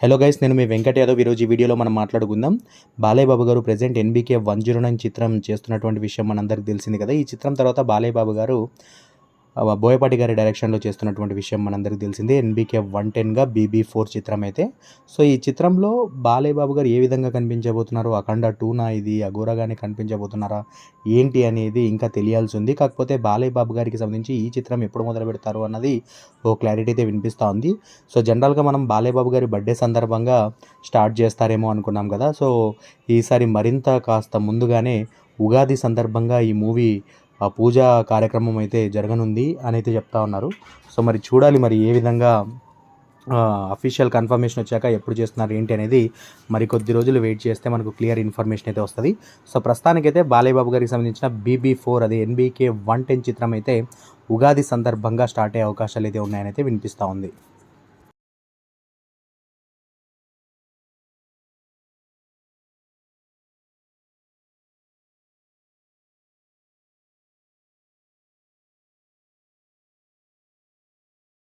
Hello guys, నేను మీ వెంకట్ యాదవ్. ఈరోజు ఈ వీడియోలో మనం మాట్లాడుకుందాం. బాలయ్య బాబు గారు ప్రెజెంట్ ఎన్బీకే 109 చిత్రం చేస్తున్నటువంటి విషయం మనందరికీ తెలిసింది కదా. ఈ చిత్రం తర్వాత బాలయ్య బాబు గారు బోయపాటి గారి డైరెక్షన్లో చేస్తున్నటువంటి విషయం మనందరికీ తెలిసిందే. ఎన్బీకే 110గా BB4 చిత్రం అయితే. సో ఈ చిత్రంలో బాలయ్య బాబు గారు ఏ విధంగా కనిపించబోతున్నారు, అఖండ 2నా ఇది, అఘోరాగానే కనిపించబోతున్నారా ఏంటి అనేది ఇంకా తెలియాల్సి ఉంది. కాకపోతే బాలయ్య బాబు గారికి సంబంధించి ఈ చిత్రం ఎప్పుడు మొదలు పెడతారు అన్నది ఓ క్లారిటీ అయితే వినిపిస్తూ ఉంది. సో జనరల్గా మనం బాలయ్య బాబు గారి బర్త్డే సందర్భంగా స్టార్ట్ చేస్తారేమో అనుకున్నాం కదా. సో ఈసారి మరింత కాస్త ముందుగానే ఉగాది సందర్భంగా ఈ మూవీ పూజా కార్యక్రమం అయితే జరగనుంది అని అయితే చెప్తా ఉన్నారు. సో మరి చూడాలి, మరి ఏ విధంగా అఫీషియల్ కన్ఫర్మేషన్ వచ్చాక ఎప్పుడు చేస్తున్నారు ఏంటి అనేది మరి కొద్ది రోజులు వెయిట్ చేస్తే మనకు క్లియర్ ఇన్ఫర్మేషన్ అయితే వస్తుంది. సో ప్రస్తుతానికైతే బాలయ్య బాబు గారికి సంబంధించిన BB4 అదే ఎన్బీకే 110 చిత్రం అయితే ఉగాది సందర్భంగా స్టార్ట్ అయ్యే అవకాశాలు అయితే ఉన్నాయని అయితే వినిపిస్తూ ఉంది.